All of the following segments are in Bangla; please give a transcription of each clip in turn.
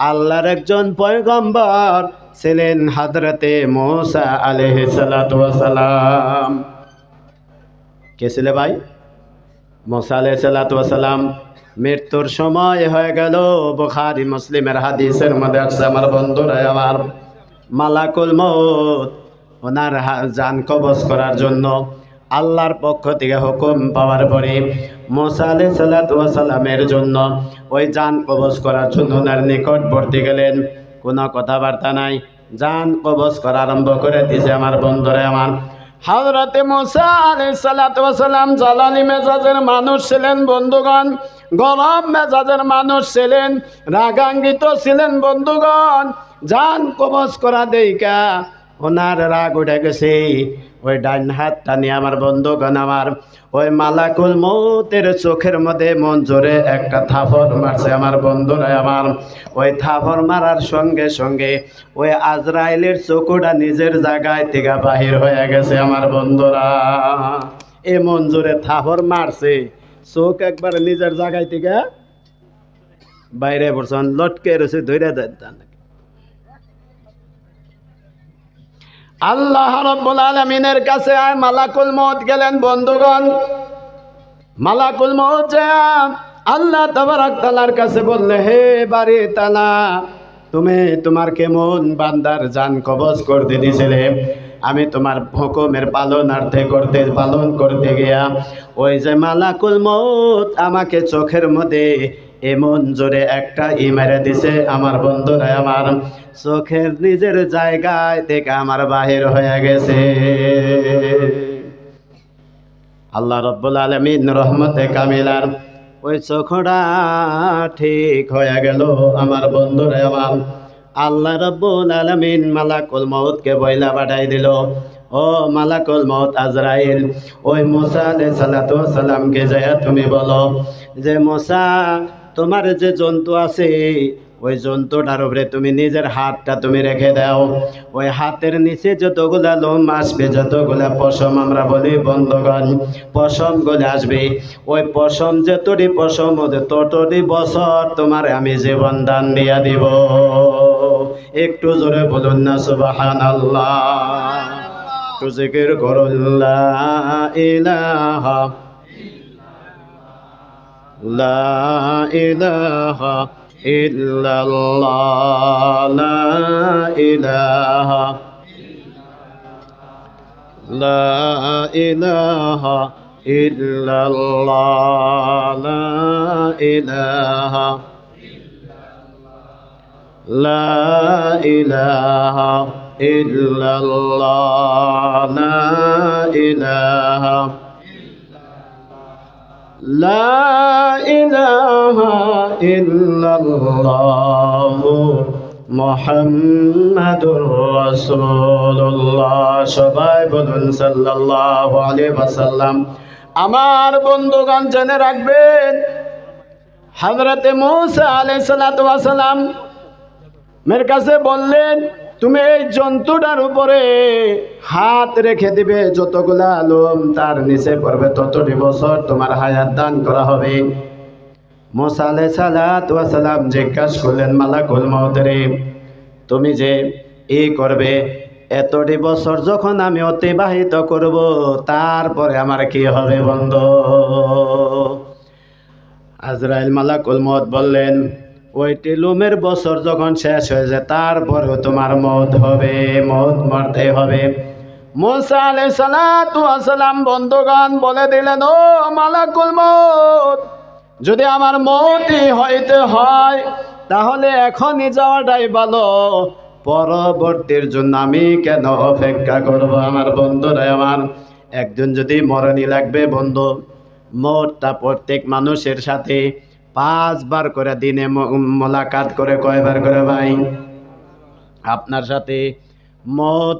আল্লাহর একজন পয়গম্বর ছিলেন হযরতে মূসা আলাইহিস সালাতু ওয়াস সালাম। কে ছিল ভাই? মূসা আলাইহিস সালাতু ওয়াস সালাম। মৃত্যুর সময় হয়ে গেল। বুখারী মুসলিমের হাদিসের মধ্যে আছে আমার বন্ধুরা আমার, মালাকুল মউত ওনার জান কবজ করার জন্য আল্লাহর পক্ষ থেকে হুকুম পাওয়ার পরে মূসা আলাইহিস সালাতু ওয়াস সালামের জন্য ওই জান কবজ করার জন্য ওনার নিকটবর্তী গেলেন। কোনো কথাবার্তা নাই, জান কবজ করা আরম্ভ করে দিয়েছে আমার বন্ধুরা আমার। হযরতে মূসা আলাইহিস সালাতু ওয়াস সালাম জ্বালানি মেজাজের মানুষ ছিলেন বন্ধুগণ, গরম মেজাজের মানুষ ছিলেন, রাগান্বিত ছিলেন বন্ধুগণ। জান কবজ করা দেইকা ওনার রাগ উঠে গেছে। ওই ডান হাতটা নিয়ে আমার বন্ধুগণ আমার ওই মালাকুল মউতের চোখের মধ্যে মন জোরে একটা থাপড় মারছে আমার বন্ধুরা আমার। ওই থাপড় মারার সঙ্গে সঙ্গে ওই আজরাইলের চোখটা নিজের জায়গায় থেকে বাহির হয়ে গেছে আমার বন্ধুরা। এমন জোরে থাপড় মারছে, চোখ একবার নিজের জায়গায় থেকে বাইরে পড়ছে, লটকে রয়েছে ধরে দেন। আল্লাহ রাব্বুল আলামিনের কাছে মালাকুল মউত গেলেন বন্ধুগণ। মালাকুল মউত আল্লাহ তাবারক তাআলার কাছে বললে, হে বাড়ি তাআলা, তুমি তোমার কেমন বান্দার জান কবজ করতে দিছিলে, আমি তোমার হুকুমের পালন করতে গিয়া ওই যে মালাকুল মউত আমাকে চোখের মধ্যে এমন জোরে একটা মেরে দিছে আমার বন্ধুরা আমার, চোখের নিজের জায়গায় থেকে আমার বাহির হয়ে গেছে। আল্লাহ রাব্বুল আলামিন রহমতে কামিলার ওই চোখটা ঠিক হয়ে গেল আমার বন্ধুরা আমার। আল্লাহ রাব্বুল আলামিন মালাকুল মউতকে বইলা পাঠাই দিল, ও মালাকুল মউত আজরাইল, ওই মূসা আলাইহিস সালাতু ওয়াস সালামকে যায় তুমি বলো যে মূসা, তোমার যে জন্তু আছে ওই জন্তুটার উপরে তুমি নিজের হাতটা তুমি রেখে দাও। ওই হাতের নিচে যতগুলা লোম আসবে, যতগুলা পশম আমরা বলি বন্ধুগণ, পশম গুলো আসবে, ওই পশম যতটি পশম ততটি বছর তোমার আমি জীবন দান দিয়া দিব। একটু জোরে বলুন না সুবহানাল্লাহ। একটু জিকির করুন লা ইলাহা লা ইলাহা ইল্লাল্লাহ, লা ইলাহা লা ইলাহা ইল্লাল্লাহ, লা ইলাহা লা ইলাহা ইল্লাল্লাহ, লা ইলাহা লা ইলাহা ইল্লাল্লাহ মুহাম্মাদুর রাসূলুল্লাহ। সবাই বলুন সাল্লাল্লাহু আলাইহি ওয়াসাল্লাম। আমার বন্ধুগণ জেনে রাখবেন, হযরতে মূসা আলাইহিস সালাতু ওয়াস সালাম মের কাছে বললেন, তুমি এই জন্তুটার উপরে হাত রেখে দিবে, যতগুলা লোম তার নিচে পড়বে ততটি বছর তোমার হায়াত দান করা হবে। মূসা আলাইহিস সালাতু ওয়াস সালাম জিজ্ঞাসা করলেন মালাকুল মউতের, তুমি যে এই করবে, এতটি বছর যখন আমি অতিবাহিত করব তারপরে আমার কি হবে বন্ধু? আজরাইল মালাকুল মউত বললেন, ওইটি লোমের বছর যখন শেষ হয়ে যায় তারপরেও তোমার মওত হবে, মওত মরতে হবে। মূসা আলাইহিস সালাতু ওয়াস সালাম বন্ধুগণ বলে দিলেন, ও মালাকুল মউত, যদি আমার মওতই হইতে হয় তাহলে এখনই যাওয়াটাই ভালো, পরবর্তীর জন্য আমি কেন অপেক্ষা করব? আমার বন্ধুরা আমার, একজন যদি মরণই লাগবে বন্ধু, মওতটা প্রত্যেক মানুষের সাথে 5 বার করে দিনে মোলাকাত করে। কয়বার করে ভাই? আপনার সাথে মওত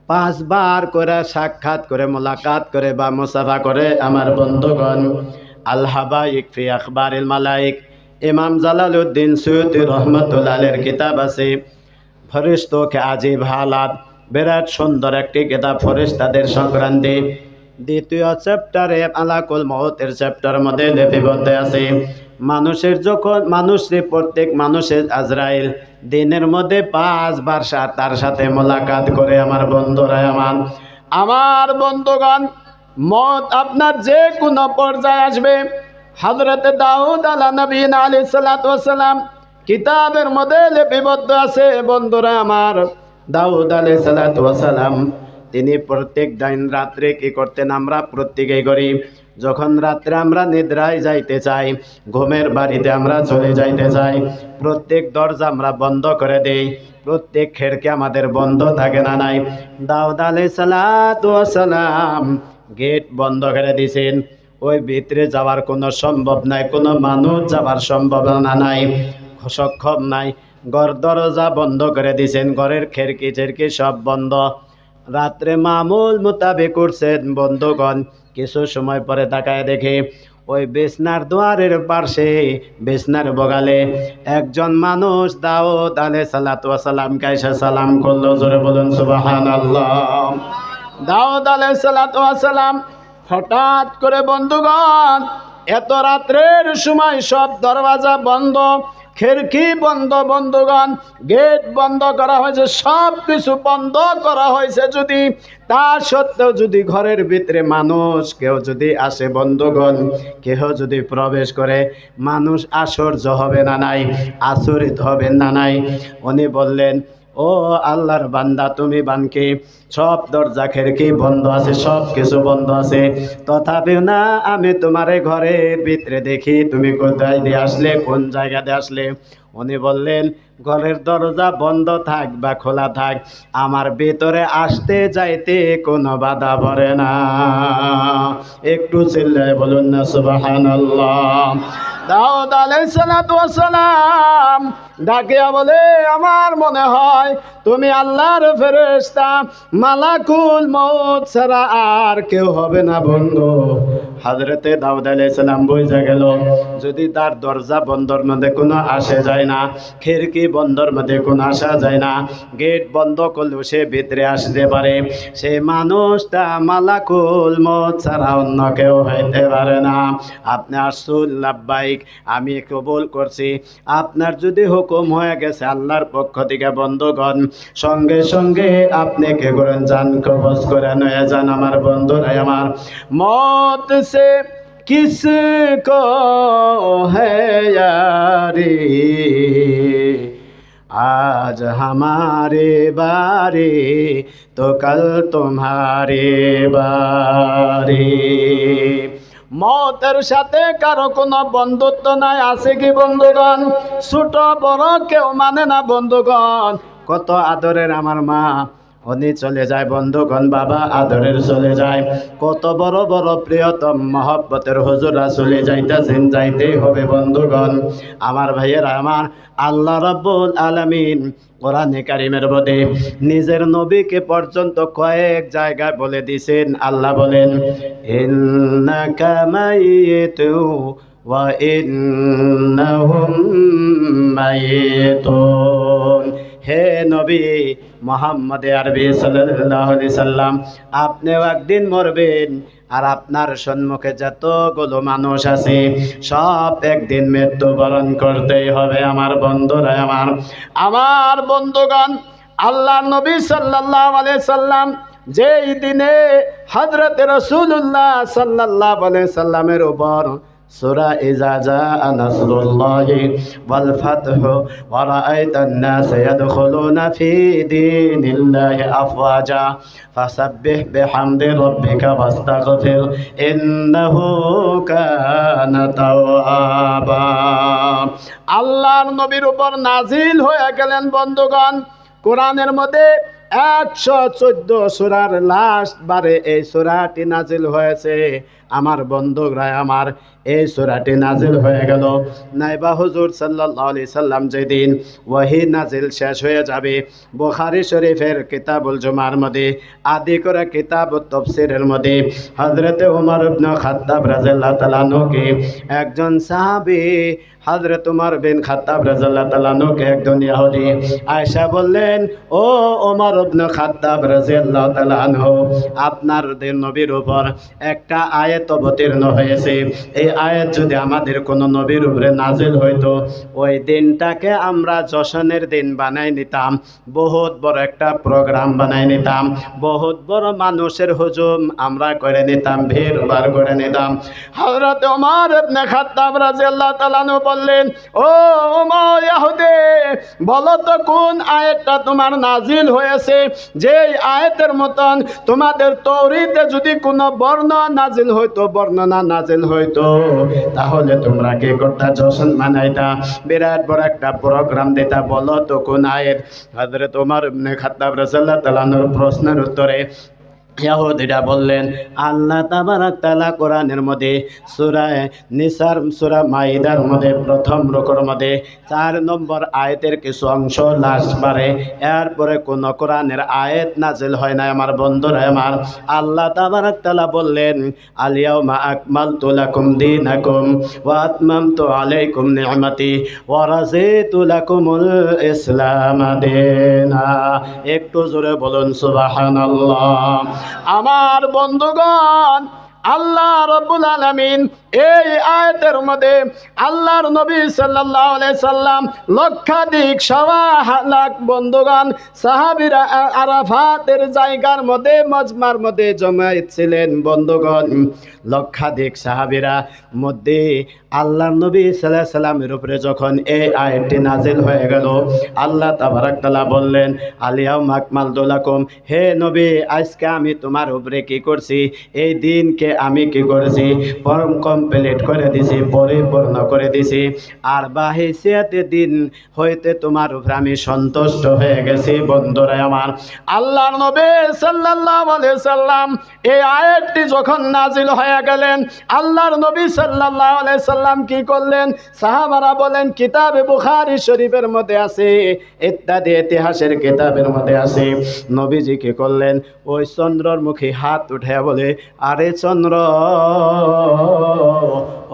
5 বার করে সাক্ষাৎ করে, মোলাকাত করে বা মুসাফা করে। আমার বন্ধুগণ, আল হাবাইক ফি আখবারিল মালাইক, ইমাম জালালউদ্দিন সুয়ুতি রহমাতুল্লাহ আলাইহির কিতাব আছে ফেরেশতা কে আজীব হালাত, বিরাট সুন্দর একটি কিতাব ফেরেশতাদের সংক্রান্তি। দ্বিতীয় চ্যাপ্টারে মালাকুল মউতের চ্যাপ্টার মধ্যে লিপিবদ্ধ আছে মানুষের প্রত্যেক মানুষের আজরাইল দিনের মধ্যে 5 বার তার সাথে মোলাকাত করে। আমার বন্ধুরা, আমার বন্ধুগণ, মত আপনার যে কোনো পর্যায়ে আসবে। হযরত দাউদ আলাইহিস সালাম কিতাবের মধ্যে লিপিবদ্ধ আছে বন্ধুরা আমার। দাউদ আলাইহিস সালাম তিনি প্রত্যেক দিন রাত্রে কি করতেন, আমরা প্রত্যেকেই করি, যখন রাত্রে আমরা নিদ্রায় যাইতে চাই, ঘুমের বাড়িতে আমরা চলে যাইতে চাই, প্রত্যেক দরজা আমরা বন্ধ করে দেই, প্রত্যেক খিড়কি আমাদের বন্ধ থাকে না নাই? দাউদ আলাইহিস সালাম গেট বন্ধ করে দিয়েছেন। ওই ভিতরে যাওয়ার কোনো সম্ভব নাই, কোনো মানুষ যাওয়ার সম্ভাবনা নাই, সক্ষম নাই। ঘর দরজা বন্ধ করে দিয়েছেন, ঘরের খিড়কি সব বন্ধ। রাত্রে মামুল মোতাবেক করছেন বন্ধুগণ। কিছু সময় পরে তাকায় দেখে ওই বিছনার দুয়ারের পাশে, বিছনার বগালে একজন মানুষ দাউদ আলাইহিস সালামকে এসে সালাম করলো। জোরে বলুন সুবহানাল্লাহ। দাউদ আলাইহিস সালাম হঠাৎ করে বন্ধুগণ, এত রাত্রের সময় সব দরওয়াজা বন্ধ, খিড়কি বন্ধ বন্ধুগণ, গেট বন্ধ করা হয়েছে, সব কিছু বন্ধ করা হয়েছে, যদি তা সত্ত্বেও যদি ঘরের ভিতরে মানুষ কেউ যদি আসে বন্ধুগণ, কেহ যদি প্রবেশ করে, মানুষ আশ্চর্য হবে না নাই? আচরিত হবেন না নাই? উনি বললেন, ও আল্লাহর বান্দা, তুমি বানকে সব দরজা খিড়কি বন্ধ আছে, সব কিছু বন্ধ আছে, তথাপিও না আমি তোমার ঘরের ভিতরে দেখি, তুমি কোথায় দিয়ে আসলে, কোন জায়গা দিয়ে আসলে? উনি বললেন, ঘরের দরজা বন্ধ থাক বা খোলা থাক, আমার ভিতরে আসতে যাইতে কোনো বাধা পড়ে না। একটু চিল্লায় বলুন না সুবহানাল্লাহ। দাউদ আলাইহিস সালাম ডাকিয়া বলে, আমার মনে হয় তুমি আল্লাহর ফেরেশতা, মালাকুল মউত ছাড়া আর কেউ হবে না বন্ধু। হযরতে দাউদ আলাইহিস সালাম বুঝে গেল, যদি তার দরজা বন্ধর মধ্যে কোনো আসে যায় না, খিড়কি বন্ধর মধ্যে কোনো আসা যায় না, গেট বন্ধ করলেও সে ভিতরে আসতে পারে, সে মানুষটা মালাকুল মউত ছাড়া অন্য কেউ হইতে পারে না। আপনি আসুন, লাব্বাইক, আমি কবুল করছি। আপনার যদি হুকুম হয়ে গেছে আল্লাহর পক্ষ থেকে বন্ধুগণ, সঙ্গে সঙ্গে আপনি কে করেন, যান কবজ করে নয়ে যান। আমার বন্ধুরা আমার, মত से किसको है यारी, आज हमारे बारी तो कल तुम्हारे बारी। মতের সাথে কারো কোনো বন্ধুত্ব নাই, আছে কি বন্ধুগণ? ছোট বড় কেউ মানে না বন্ধুগণ। কত আদরের আমার মা, উনি চলে যায় বন্ধুগণ, বাবা আদরের চলে যায়, কত বড় বড় প্রিয়তম মহব্বতের হুজুরা চলে যাইতেছেন, যাইতেই হবে বন্ধুগণ। আমার ভাইয়েরা আমার, আল্লাহ রাব্বুল আলামিন কোরআনে কারিমের মধ্যে নিজের নবীকে পর্যন্ত কয়েক জায়গায় বলে দিয়েছেন। আল্লাহ বলেন, ইন্নাকা মাইয়িতু ওয়া ইন্নাহুম মাইয়িতুন। হে নবী মুহাম্মদ আরবি সাল্লাল্লাহু আলাইহি সাল্লাম, আপনিও একদিন মরবেন, আর আপনার সম্মুখে যতগুলো মানুষ আছে সব একদিন মৃত্যুবরণ করতেই হবে। আমার বন্ধুরা আমার বন্ধুগণ, আল্লাহর নবী সাল্লাল্লাহু আলাইহি সাল্লাম যেই দিনে হযরত রাসূলুল্লাহ সাল্লাল্লাহু আলাইহি সাল্লামের উপর সূরা ইজা জাআ নাসরুল্লাহি ওয়াল ফাতহু ওয়া রাআইতান নাস ইয়াদখুলুনা ফি দীনিল্লাহি আফওয়াজা ফাসাব্বিহ বিহামদি রাব্বিকা ওয়াস্তাগফির ইন্নাহু কানা তাওয়াবা। আল্লাহর নবীর উপর নাজিল হয়ে গেলেন বন্ধুগণ কোরআনের মধ্যে 114 সূরার লাস্ট বারে এই সূরাটি নাজিল হয়েছে। আমার বন্ধুরা আমার, এই সূরাটি নাজিল হয়ে গেল নাইবা হুজুর সাল্লাল্লাহু আলাইহি সাল্লাম যেদিন ওয়াহি নাজিল শেষ হয়ে যাবে, বুখারী শরীফের কিতাবুল জুমার মধ্যে আদি করে কিতাবুত তাফসীরের মধ্যে হযরত ওমর ইবনে খাত্তাব রাদিয়াল্লাহু তাআলা আনহুকে একজন সাহাবী, হযরত ওমর বিন খাত্তাব রাদিয়াল্লাহু তাআলা আনহুকে একজন ইহুদি আয়েশা বললেন, ও ওমর ইবনে খাত্তাব রাদিয়াল্লাহু তাআলা আনহু, আপনার নবীর উপর একটা আয়াত অবতীর্ণ হয়েছে, এই আয়াত যদি আমাদের কোনো নবীর উপরে নাজিল হইতো, ওই দিনটাকে আমরা জশনের দিন বানাই নিতাম, বহুত বড় একটা প্রোগ্রাম বানাই নিতাম, বহুত বড় মানুষের হুজুম আমরা করে নিতাম, ভিড় বার করে নিতাম। হযরত ওমর ইবনে খাত্তাব রাদিয়াল্লাহু তাআলা আনহু বললেন, ও ওমর ইহুদী, বলো তো কোন আয়াতটা তোমার নাজিল হয়েছে, যেই আয়াতের মতন তোমাদের তৌরাতে যদি কোনো নাজিল হইতো, বর্ণনা নাজিল হইতো, তাহলে তোমরা কি করতা? জশন মানাইতা, বিরাট বড় একটা প্রোগ্রাম দিতা। বলো তো কোন আয়াত? হযরত ওমর ইবনে খাত্তাব রাদিয়াল্লাহু তাআলা আনহুর প্রশ্নের উত্তরে ইহুদিরা বললেন, আল্লাহ তাবারক তাআলা কোরআনের মধ্যে সূরা নিসার সূরা মাইদার মধ্যে প্রথম রুকুর মধ্যে 4 নম্বর আয়াতের কিছু অংশ লাস্ট পারে, এরপরে কোন কোরআনের আয়াত নাজিল হয় না। আমার বন্ধুরা আমার, আল্লাহ তাবারক তাআলা বললেন, আল ইয়াউমা আকমালতু লাকুম দীনাকুম ওয়া আতমামতু আলাইকুম নি'মাতি ওয়া রাযিতু লাকুমুল ইসলাম দীনা। একটু জোরে বলুন সুবহানাল্লাহ। আমার বন্ধুগণ, আল্লাহ রাব্বুল আলামিন এই আয়াতের মধ্যে আল্লাহর নবী সাল্লাল্লাহু আলাইহি সাল্লাম লক্ষাধিক সওয়া লাখ বন্ধুগণ সাহাবীরা আরাফাতের জায়গার মধ্যে মজমার মধ্যে জমায়েত ছিলেন। বন্ধুগণ, লক্ষাধিক সাহাবীরা মধ্যে আল্লাহর নবী সাল্লাল্লাহু আলাইহি সাল্লামের উপরে যখন এই আয়াতটি নাজিল হয়ে গেল, আল্লাহ তাবারক তাআলা বললেন, আল ইয়াউমা আকমালতু লাকুম, হে নবী, আজকে আমি তোমার উপরে কি করছি? এই দিনকে আমি কি করেছি? পরম কমপ্লিট করে দিছি, পরিপূর্ণ করে দিছি। আর বাহিসিয়াতে দিন হইতে তোমার উপরে আমি সন্তুষ্ট হয়ে গেছি। বন্ধুরা আমার, আল্লাহর নবী সাল্লাল্লাহু আলাইহি সাল্লাম এই আয়াতটি যখন নাজিল হয়ে গেলেন, আল্লাহর নবী সাল্লাল্লাহু আলাইহি সাল্লাম কি করলেন? সাহাবারা বলেন, কিতাবে বুখারী শরীফের মধ্যে আছে, ইত্যাদি ইতিহাসের কিতাবের মধ্যে আছে, নবীজি কি করলেন? ওই চন্দ্রর মুখে হাত উঠে বলে, আরে চন্দ্র,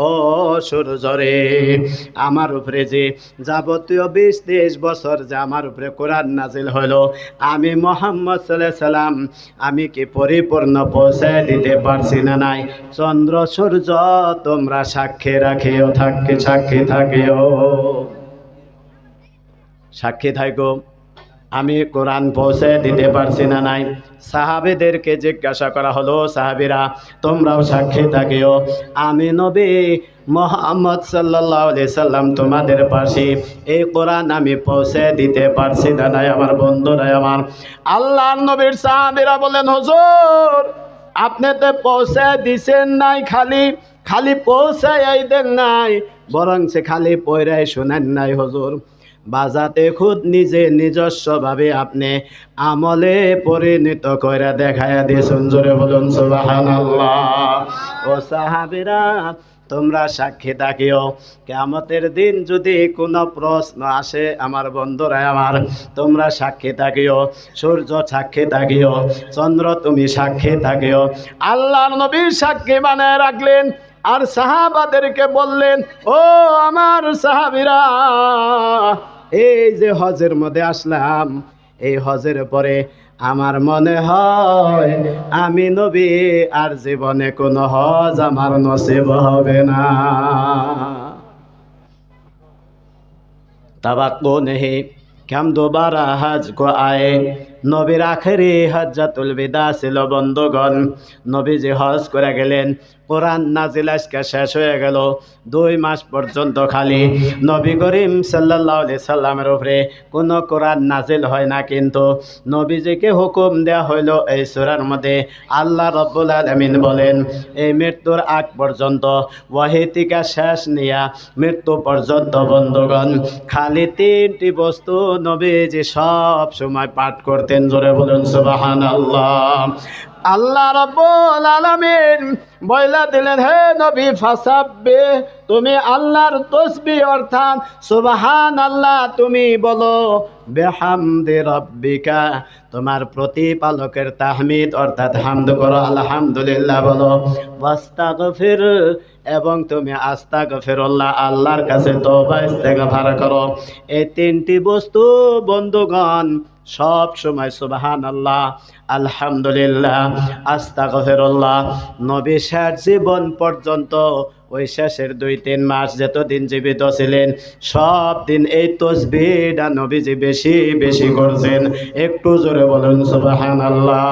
ও সূর্য রে, আমার উপরে যে যাবতীয় 20-23 বছর যে আমার উপরে কোরআন নাজিল হলো, আমি মুহাম্মদ সাল্লাল্লাহু আলাইহি সাল্লাম আমি কি পরিপূর্ণ পৌঁছে দিতে পারছি না? নাই? চন্দ্র সূর্য তোমরা সাক্ষী রাখিও, সাক্ষী থাকিও, সাক্ষী থাকো, আমি কোরআন পৌঁছে দিতে পারছি না নাই? সাহাবীদেরকে জিজ্ঞাসা করা হলো, সাহাবীরা তোমরাও সাক্ষী থাকিও, আমি নবী মুহাম্মদ সাল্লাল্লাহু আলাইহি সাল্লাম তোমাদের পাশে এই কোরআন আমি পৌঁছে দিতে পারছি না নাই? আমার বন্ধুরা আমার, আল্লাহর নবীর সাহাবীরা বলেন, হুজুর, আপনি তো পৌঁছে দিছেন নাই, খালি পৌঁছাই দেন নাই, বরং সে খালি পয়রাই শোনেন নাই হুজুর, বাজাতে খুদ নিজে নিজস্বভাবে আপনি আমলে পরিণত করে দেখায়া দিয়েছেন। জোরে বলুন সুবহানাল্লাহ। ও সাহাবীরা, তোমরা সাক্ষী থাকিও, কিয়ামতের দিন যদি কোনো প্রশ্ন আসে, আমার বন্ধুরা আমার, তোমরা সাক্ষী থাকিও, সূর্য সাক্ষী থাকিও, চন্দ্র তুমি সাক্ষী থাকিও। আল্লাহর নবী সাক্ষী বানায় রাখলেন, আর সাহাবাদেরকে বললেন, ও আমার সাহাবীরা, এই যে হজের মধ্যে আসলাম, এই হজের পরে আমার মনে হয় আমি নবী আর জীবনে কোনো হজ আমার নসিব হবে না। तवक्को नहीं कि हम दोबारा हज को आए। নবীর আখেরি হজ্জাতুল বিদা ছিল। বন্ধুগণ, নবী যে হজ করে গেলেন, কোরআন নাজিল আজকে শেষ হয়ে গেল, 2 মাস পর্যন্ত খালি নবী করিম সাল্লাল্লাহু আলাইহি সাল্লামের উপরে কোনো কোরআন নাজিল হয় না। কিন্তু নবীজিকে হুকুম দেওয়া হইল এই সূরার মধ্যে, আল্লাহ রাব্বুল আলামিন বলেন, এই মৃত্যুর আগ পর্যন্ত ওয়াহী থেকে শেষ নিয়া মৃত্যু পর্যন্ত বন্ধুগণ খালি 3টি বস্তু নবীজি সব সময় পাঠ করতেন। জোরে বলুন সুবহানাল্লাহ। আল্লাহ রাব্বুল আলামিন বইলা দিলেন, হে নবী, ফাসাব্বিহ, তুমি আল্লাহর তাসবিহ অর্থাৎ সুবহানাল্লাহ তুমি বলো, বিহামদি রাব্বিকা, তোমার প্রতিপালকের তাহমিদ অর্থাৎ হামদ করো, আলহামদুলিল্লাহ বলো, ওয়াস্তাগফির, এবং তুমি আস্তাগফিরুল্লাহ আল্লাহর কাছে তওবা ইস্তেগফার করো। এই তিনটি বস্তু বন্ধুগণ সব সময় সুবহানাল্লাহ, আলহামদুলিল্লাহ, আস্তাগফিরুল্লাহ। নবী শেষ জীবন পর্যন্ত ওই শেষের 2-3 মাস যতদিন জীবিত ছিলেন সব দিন এই তসবিহটা নবীজি বেশি বেশি করছেন। একটু জোরে বলুন সুবহানাল্লাহ।